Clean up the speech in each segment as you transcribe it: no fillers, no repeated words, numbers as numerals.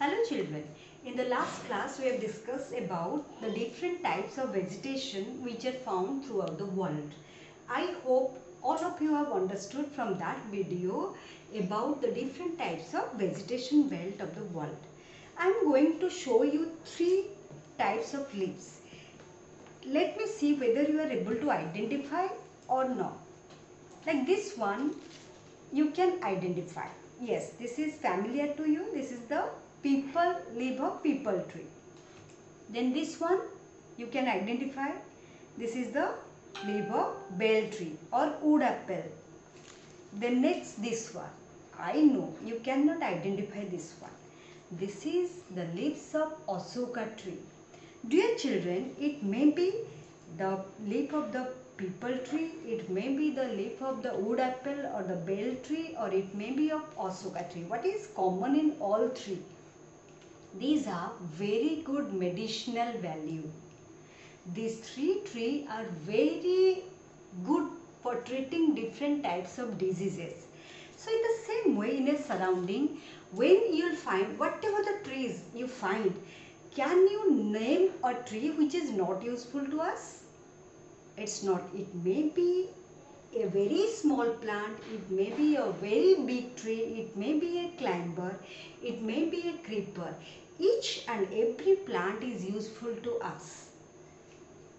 Hello children, in the last class we have discussed about the different types of vegetation which are found throughout the world. I hope all of you have understood from that video about the different types of vegetation belt of the world. I am going to show you three types of leaves. Let me see whether you are able to identify or not. Like this one, you can identify. Yes, this is familiar to you. This is the leaf of peepal tree. Then this one, you can identify. This is the leaf of bel tree or wood apple. Then next this one. I know you cannot identify this one. This is the leaves of Asoka tree. Dear children, it may be the leaf of the peepal tree, it may be the leaf of the wood apple or the bel tree, or it may be of Asoka tree. What is common in all three? These are very good medicinal value. These three trees are very good for treating different types of diseases. So in the same way, in a surrounding, when you will find whatever the trees you find, can you name a tree which is not useful to us? It's not. It may be a very small plant, it may be a very big tree, it may be a climber, it may be a creeper. Each and every plant is useful to us.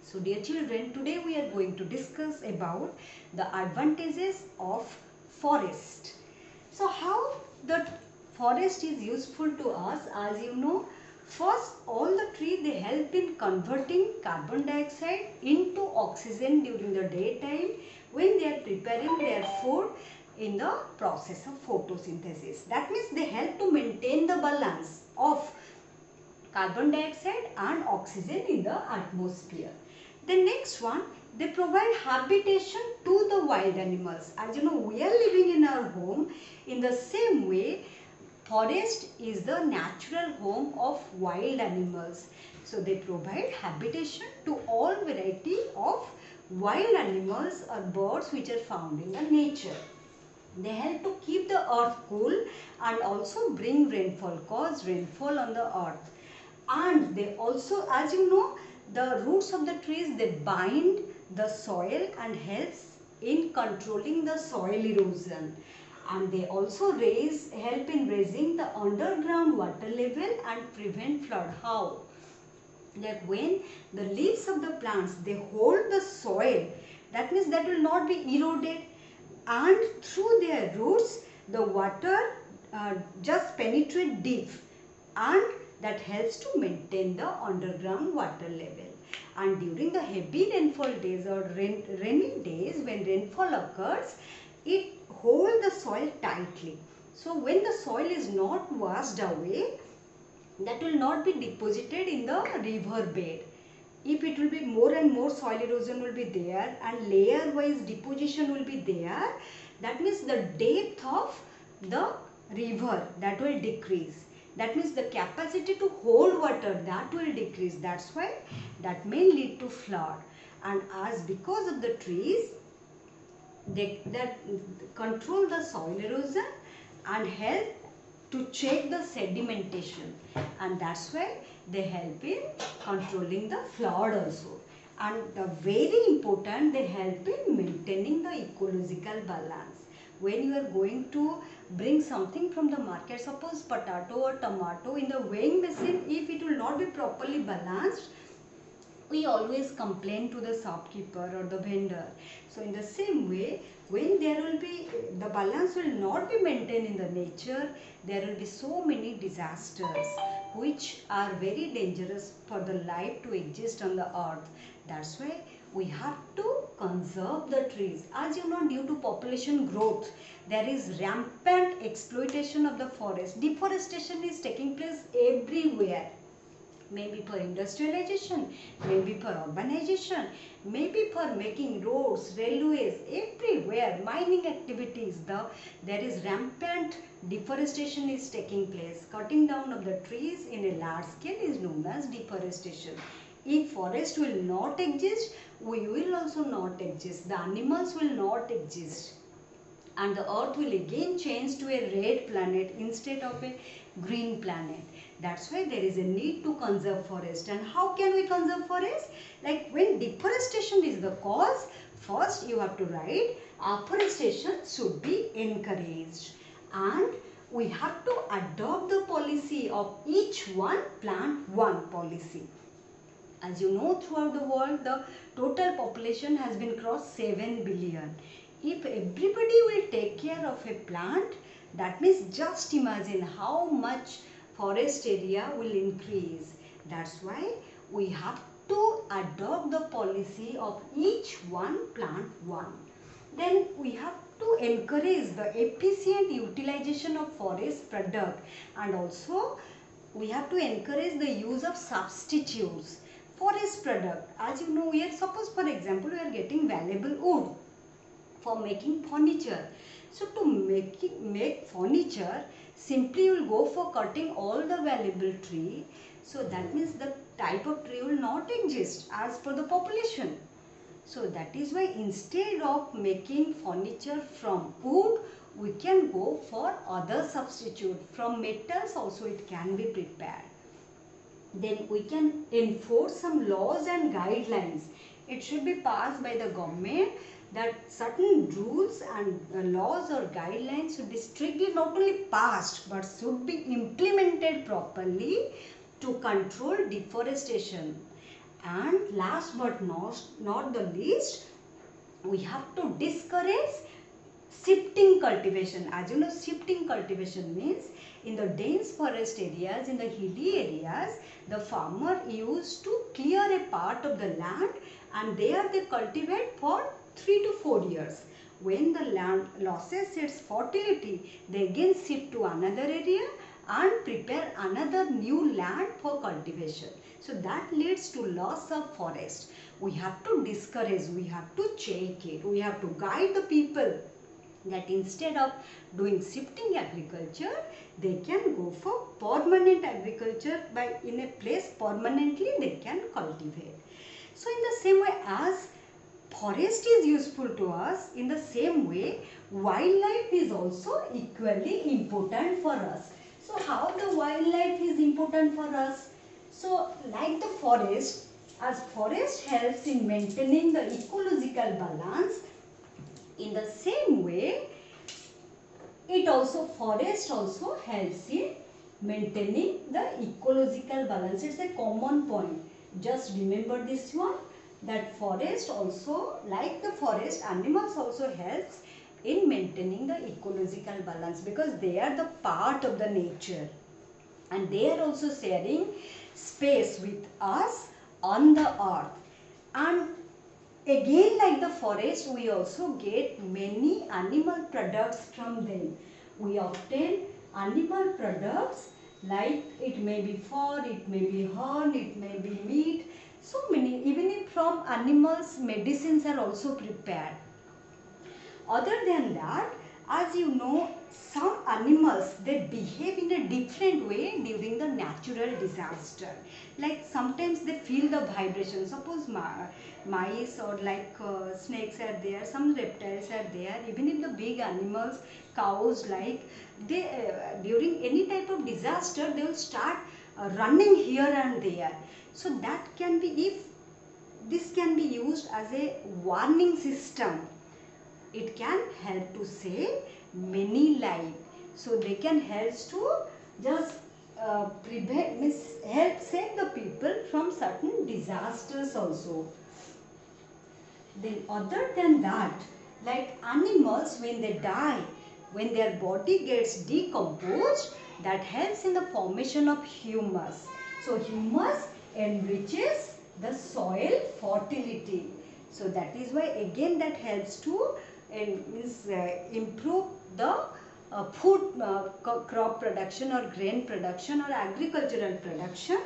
So dear children, today we are going to discuss about the advantages of forest. So how the forest is useful to us, as you know, first, all the trees, they help in converting carbon dioxide into oxygen during the daytime when they are preparing their food in the process of photosynthesis. That means they help to maintain the balance of carbon dioxide and oxygen in the atmosphere. The next one, they provide habitation to the wild animals. As you know, we are living in our home. In the same way, forest is the natural home of wild animals. So they provide habitation to all variety of wild animals or birds which are found in the nature. They help to keep the earth cool and also bring rainfall, cause rainfall on the earth. And they also, as you know, the roots of the trees, they bind the soil and helps in controlling the soil erosion. And they also help in raising the underground water level and prevent flood. How? That when the leaves of the plants, they hold the soil, that means that will not be eroded, and through their roots the water just penetrate deep, and that helps to maintain the underground water level. And during the heavy rainfall days or rainy days, when rainfall occurs, it holds the soil tightly. So when the soil is not washed away, that will not be deposited in the river bed. If it will be more and more, soil erosion will be there and layer wise deposition will be there, that means the depth of the river, that will decrease. That means the capacity to hold water, that will decrease. That's why that may lead to flood. And as because of the trees, that control the soil erosion and help to check the sedimentation, and that's why they help in controlling the flood also. And the very important, they help in maintaining the ecological balance. When you are going to bring something from the market, suppose potato or tomato, in the weighing machine, if it will not be properly balanced, we always complain to the shopkeeper or the vendor. So in the same way, when there will be, the balance will not be maintained in the nature, there will be so many disasters which are very dangerous for the life to exist on the earth. That's why we have to conserve the trees. As you know, due to population growth, there is rampant exploitation of the forest. Deforestation is taking place everywhere. Maybe for industrialization, maybe for urbanization, maybe for making roads, railways, everywhere, mining activities, there is rampant deforestation is taking place. Cutting down of the trees in a large scale is known as deforestation. If forest will not exist, we will also not exist. The animals will not exist. And the earth will again change to a red planet instead of a green planet. That's why there is a need to conserve forest. And how can we conserve forest? Like when deforestation is the cause, first you have to write afforestation should be encouraged. And we have to adopt the policy of each one plant one policy. As you know, throughout the world, the total population has been crossed 7 billion. If everybody will take care of a plant, that means just imagine how much forest area will increase. That's why we have to adopt the policy of each one plant one. Then we have to encourage the efficient utilization of forest product, and also we have to encourage the use of substitutes. Forest product, as you know, we are, suppose for example, we are getting valuable wood for making furniture. So to make furniture, simply you will go for cutting all the valuable tree. So that means the type of tree will not exist as per the population. So that is why instead of making furniture from wood, we can go for other substitute. From metals also it can be prepared. Then we can enforce some laws and guidelines. It should be passed by the government that certain rules and laws or guidelines should be strictly not only passed but should be implemented properly to control deforestation. And last but not the least, we have to discourage shifting cultivation. As you know, shifting cultivation means in the dense forest areas, in the hilly areas, the farmer used to clear a part of the land and there they cultivate for 3 to 4 years. When the land loses its fertility, they again shift to another area and prepare another new land for cultivation. So that leads to loss of forest. We have to discourage, we have to check it, we have to guide the people that instead of doing shifting agriculture, they can go for permanent agriculture. By in a place permanently they can cultivate. So in the same way as forest is useful to us, in the same way wildlife is also equally important for us. So how the wildlife is important for us? So like the forest, as forest helps in maintaining the ecological balance, in the same way forest also helps in maintaining the ecological balance. It's a common point. Just remember this one, that forest also, like the forest, animals also helps in maintaining the ecological balance because they are the part of the nature and they are also sharing space with us on the earth. And again, like the forest, we also get many animal products from them. We obtain animal products like it may be fur, it may be horn, it may be meat. So many, even if from animals, medicines are also prepared. Other than that, as you know, some animals, they behave in a different way during the natural disaster. Like sometimes they feel the vibration. Suppose mice or like snakes are there, some reptiles are there. Even if the big animals, cows, like they during any type of disaster, they will start running here and there. So that can be, if this can be used as a warning system, it can help to save many lives. So they can help to just help save the people from certain disasters also. Then other than that, like animals, when they die, when their body gets decomposed, that helps in the formation of humus. So humus enriches the soil fertility. So that is why again that helps to improve the food crop production or grain production or agricultural production,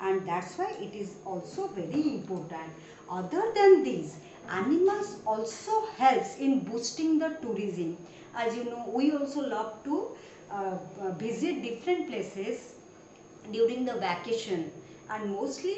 and that's why it is also very important. Other than these, animals also helps in boosting the tourism. As you know, we also love to visit different places during the vacation, and mostly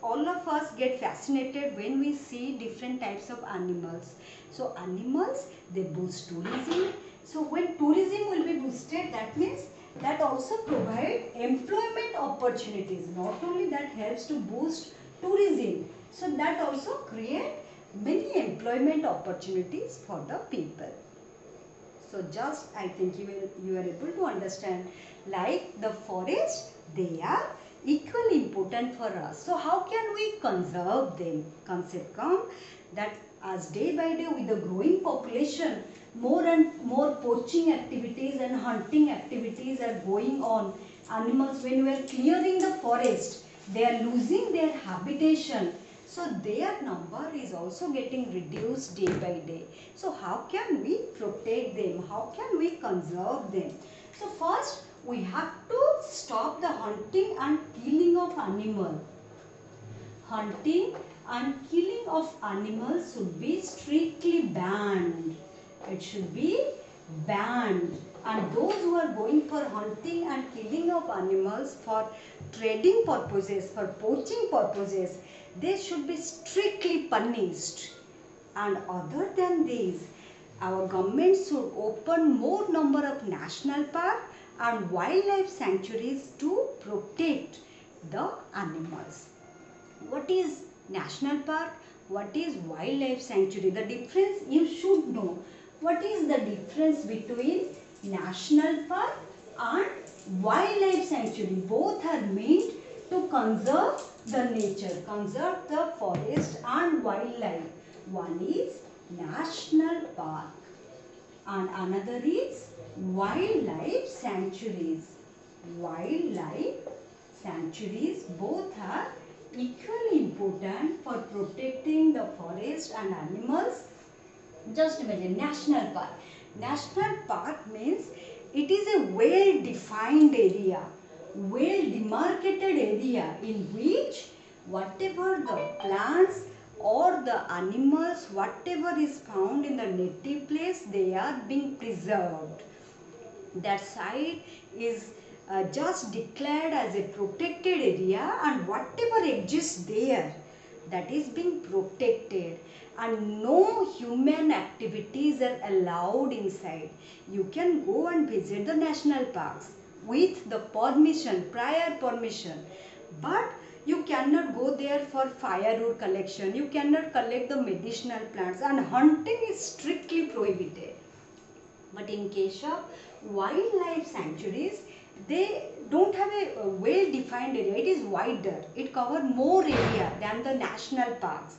all of us get fascinated when we see different types of animals. So animals, they boost tourism. So when tourism will be boosted, that means that also provide employment opportunities. Not only that helps to boost tourism, so that also create many employment opportunities for the people. So just I think you are able to understand, like the forest, they are equally important for us. So how can we conserve them? Concept come that as day by day with the growing population, more and more poaching activities and hunting activities are going on. Animals, when we are clearing the forest, they are losing their habitation. So their number is also getting reduced day by day. So how can we protect them? How can we conserve them? So first we have to stop the hunting and killing of animals. Hunting and killing of animals should be strictly banned. It should be banned. And those who are going for hunting and killing of animals for trading purposes, for poaching purposes, they should be strictly punished. And other than this, our government should open more number of national park and wildlife sanctuaries to protect the animals. What is national park? What is wildlife sanctuary? The difference you should know. What is the difference between national park and wildlife sanctuary? Both are meant to conserve the nature, conserve the forest and wildlife. One is national park and another is wildlife sanctuaries. Wildlife sanctuaries both are equally important for protecting the forest and animals. Just imagine national park. National park means it is a well defined area, well demarcated area in which whatever the plants or the animals, whatever is found in the native place, they are being preserved. That site is just declared as a protected area, and whatever exists there, that is being protected, and no human activities are allowed inside. You can go and visit the national parks with the permission, prior permission, but you cannot go there for firewood collection. You cannot collect the medicinal plants, and hunting is strictly prohibited. But in case of wildlife sanctuaries, they don't have a well defined area. It is wider. It covers more area than the national parks.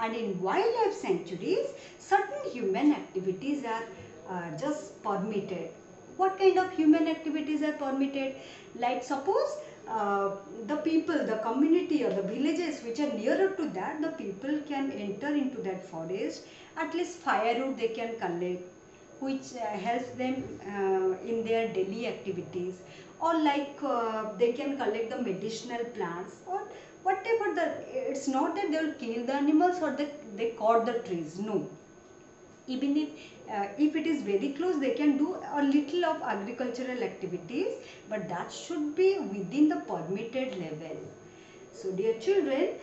And in wildlife sanctuaries, certain human activities are just permitted. What kind of human activities are permitted? Like suppose the people, the community or the villages which are nearer to that, the people can enter into that forest. At least firewood they can collect, which helps them in their daily activities, or like they can collect the medicinal plants or whatever. It's not that they will kill the animals or they cut the trees, no. Even if it is very close, they can do a little of agricultural activities, but that should be within the permitted level. So dear children,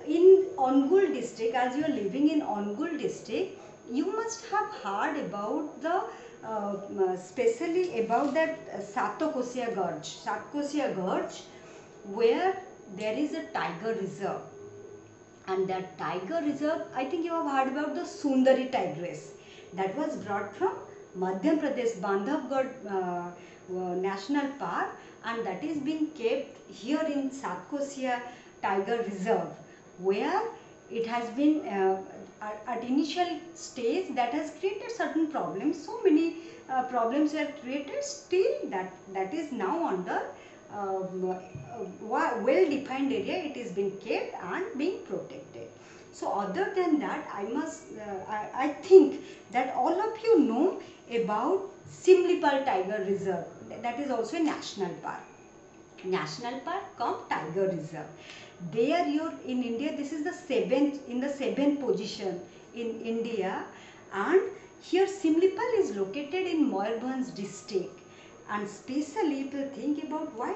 in Ongul district, as you are living in Ongul district, you must have heard about the especially about that Satkosia Gorge, where there is a tiger reserve. And that tiger reserve, I think you have heard about the Sundari tigress that was brought from Madhya Pradesh, Bandhavgarh National Park, and that is being kept here in Satkosia Tiger Reserve, where it has been at initial stage that has created certain problems. So many problems were created. Still that is now under well defined area. It is being kept and being protected. So other than that, I think that all of you know about Simlipal Tiger Reserve. That is also a national park. National park come Tiger Reserve. There in India, this is the seventh position in India, and here Simlipal is located in Mayurbhanj district. And especially if you think about why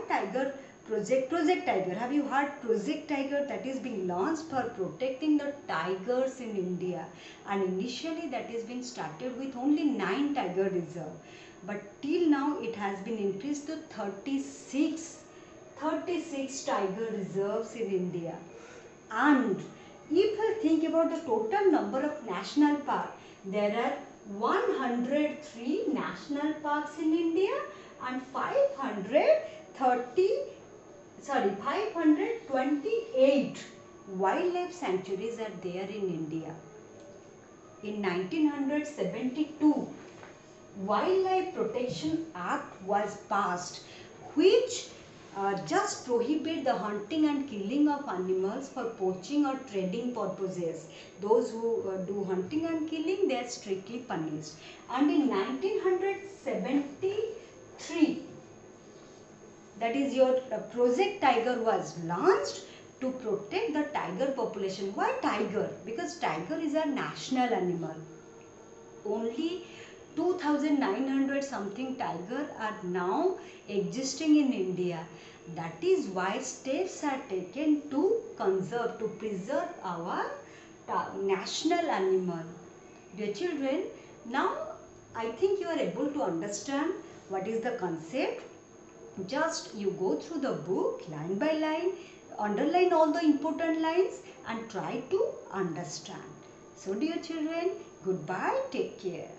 Project Tiger. Have you heard Project Tiger? That is being launched for protecting the tigers in India, and initially that is being started with only 9 tiger reserve. but till now it has been increased to 36 tiger reserves in India. And if you think about the total number of national parks, there are 103 national parks in India and 528 wildlife sanctuaries are there in India. In 1972, Wildlife Protection Act was passed, which just prohibit the hunting and killing of animals for poaching or trading purposes. Those who do hunting and killing, they are strictly punished. And in 1973, that is your Project Tiger was launched to protect the tiger population. Why tiger? Because tiger is a national animal. Only 2,900 something tiger are now existing in India. That is why steps are taken to conserve, to preserve our national animal. Dear children, now I think you are able to understand what is the concept. Just you go through the book line by line, underline all the important lines and try to understand. So dear children, goodbye, take care.